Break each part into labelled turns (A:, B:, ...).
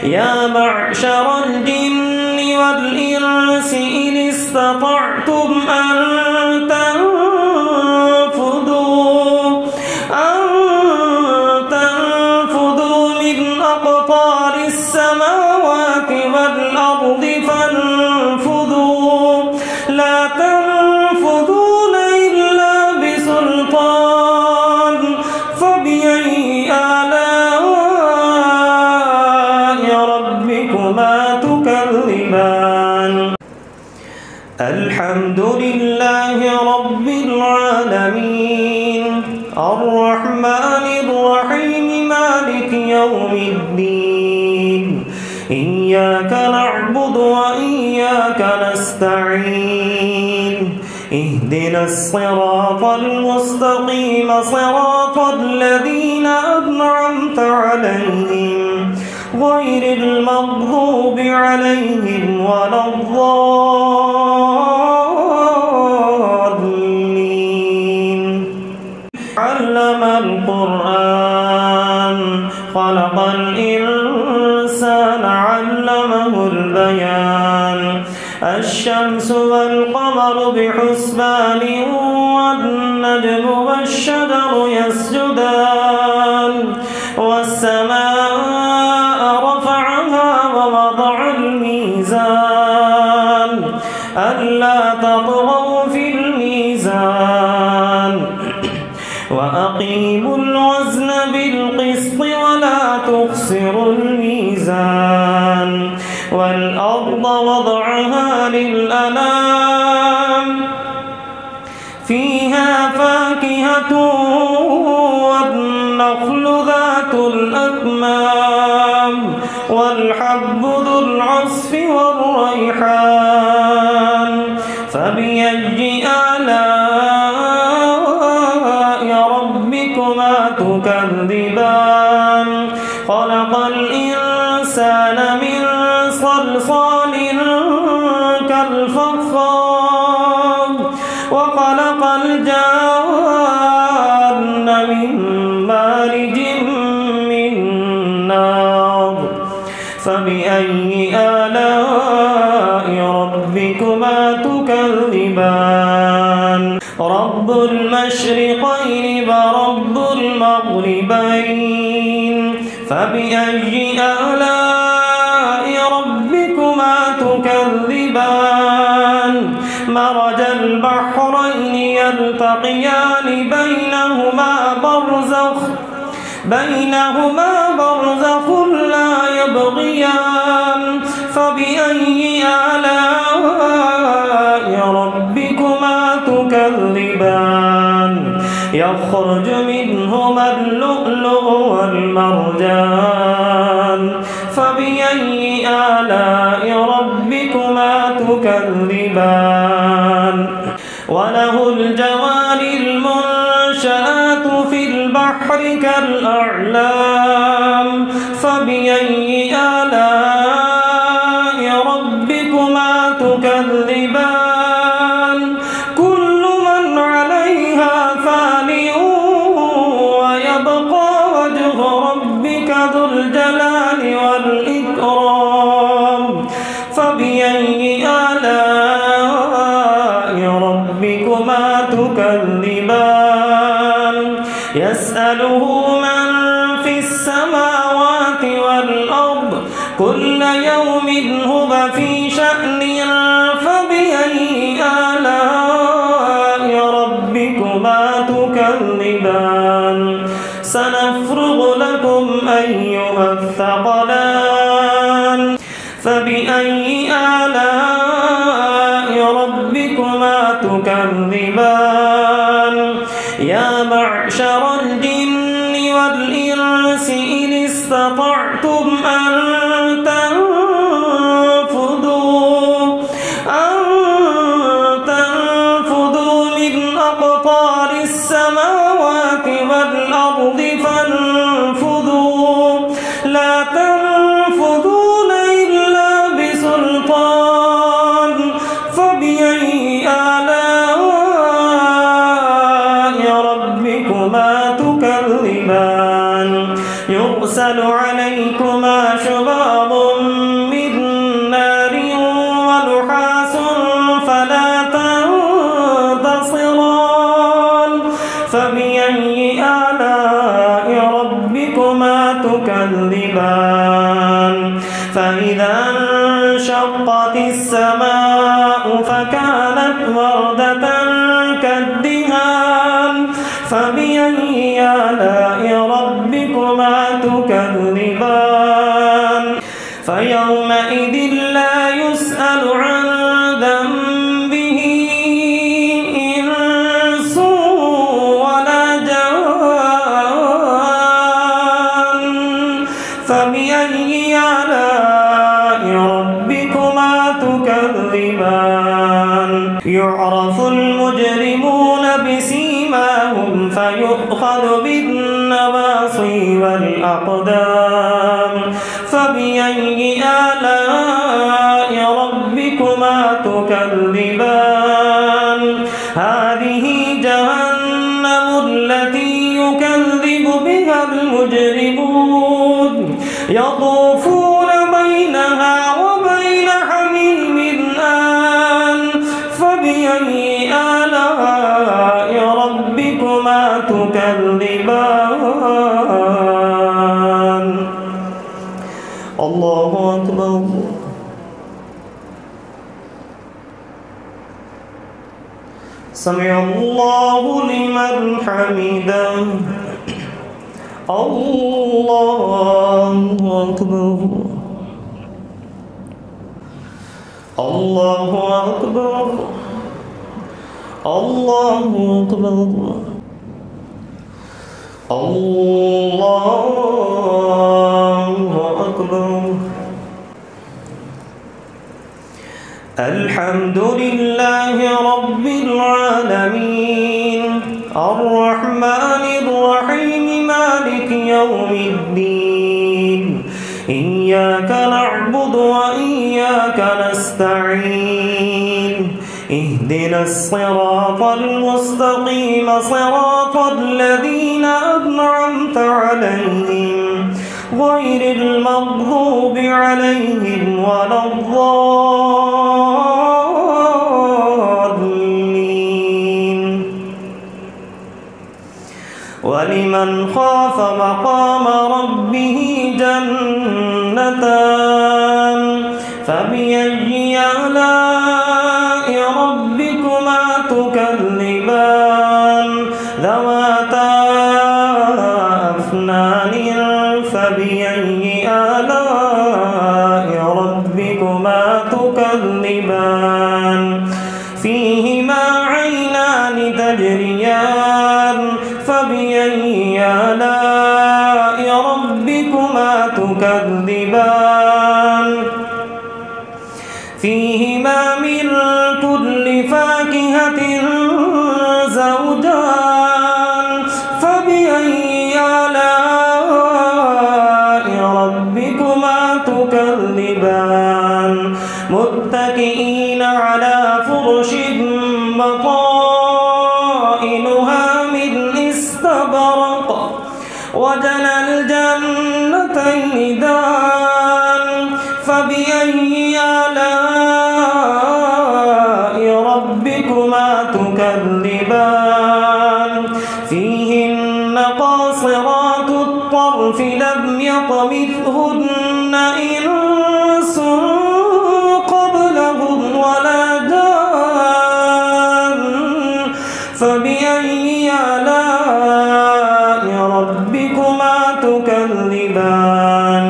A: يا معشر الجن والإنس إن استطعتم أن تنفذوا من أقطار السماوات والأرض فانفذوا لا تنفذون إلا بسلطان فبأي آلاء ربكما تكذبان الحمد لله رب العالمين الرحمن الرحيم مالك يوم الدين إياك نعبد وإياك نستعين اهدنا الصراط المستقيم صراط الذين أنعمت عليهم غير المغضوب عليهم ولا الضالين علم القرآن خلق الإنسان علمه البيان الشمس والقمر بحسبان والنجم والشجر يسجدان والسماء رفعها ووضع الميزان ألا تطغوا في الميزان وأقيموا الوزن بالقسط ولا تخسروا الميزان والأرض وضعها للأنام فيها فاكهة والنخل ذات الأكمام والحب ذو العصف والريحان فبأي آلاء ربكما تكذبان خلق الإنسان من صلصال كالفخار وخلق الجان من مارج من نار فبأي آلاء ربكما تكذبان رب المشرقين ورب المغربين فبأي آلاء ربكما تكذبان مرج البحرين يلتقيان بينهما برزخ لا يبغيان فبأي آلاء ربكما تكذبان يخرج منهما اللؤلؤ والمرجان فبأي آلاء ربكما تكذبان وله الجوار المنشآت في البحر كالأعلام فبأي آلاء ربكما تكذبان كل من عليها فان ويبقى وجه ربك ذو الجلال والإكرام فبأي آلاء ربكما تكذبان يسأله من في السماوات والأرض كل يوم هو في شأن فبأي آلاء ربكما تكذبان سنفرغ لكم أيها الثقلان فبأي آلاء ربكما تكذبان يا معشر الجن والإنس إن استطعتم أن تنفذوا من أقطار السماوات والأرض فانفذوا لا تنفذون إلا بسلطان فبأي آلاء ربكما تكذبان يرسل عليكما شواظ فإذا انشقت السماء فكانت وردة كالدهان فبأي آلاء ربكما تكذبان فيومئذ لا يسأل عن ذنبه إنس ولا جان فبأي آلاء ربكما تكذبان يعرف المجرمون بسيماهم فيؤخذ بالنواصي والأقدام فبأي آلاء ربكما تكذبان هذه جهنم التي يكذب بها المجرمون يطوفون بينها وبين حميم آن فبأي آلاء ربكما تكذبان الله أكبر سمع الله لمن حمده الله أكبر الله أكبر الله أكبر الله أكبر الحمد لله رب العالمين الرحمن الرحيم مالك يوم الدين إياك نعبد وإياك نستعين اهدنا الصراط المستقيم صراط الذين أنعمت عليهم غير المغضوب عليهم ولا الضالين ولمن خاف مقام ربه جنتان فبأي آلاء ربكما تكذبان ذواتا أفنان فبأي آلاء ربكما تكذبان فيهما عينان تجريان فبأي آلاء ربكما تكذبان فيهما من كل فاكهة زوجان فبأي آلاء ربكما تكذبان متكئين على فرش بطائنها من استبرق وجنى الجنتين دان فبأي آلاء ربكما تكذبان فيهن قاصرات الطرف لم يطمثهن إنس قبلهم ولا جان فبأي آلاء ربكما تكذبان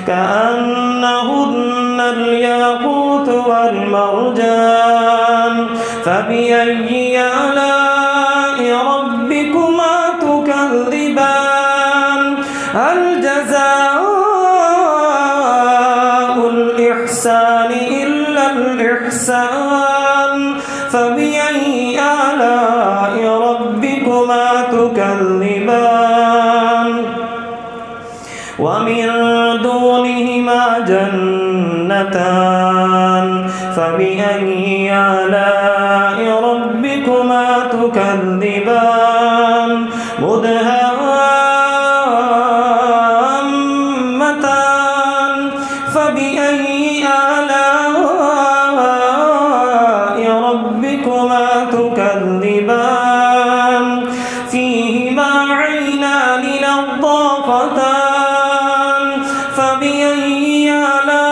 A: كأنهن الياقوت والمرجان فبأي آلاء ربكما تكذبان هل جزاء الإحسان إلا الإحسان فبأي آلاء ربكما تكذبان ومن دونهما جنتان فبأي آلاء ربكما تكذبان مدهامتان فبأي آلاء ربكما تكذبان فيهما عينان نضاختان فبأي آلاء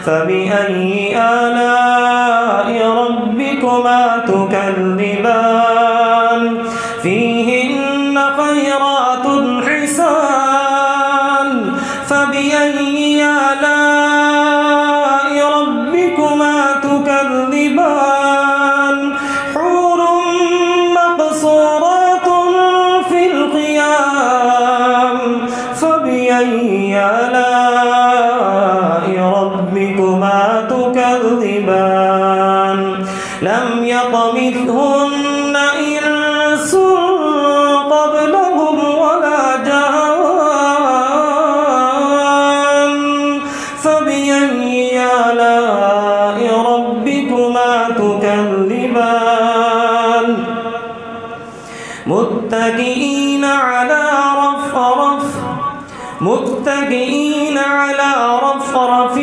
A: فبأي آلاء ربكما تكذبان فيهن خيرات حسان فبأي آلاء ربكما تكذبان حور مقصورات في الخيام فبأي آلاء ربكما تكذبان لم يطمثهن إنس قبلهم ولا جان فبأي آلاء ربكما تكذبان متكئين على رفرف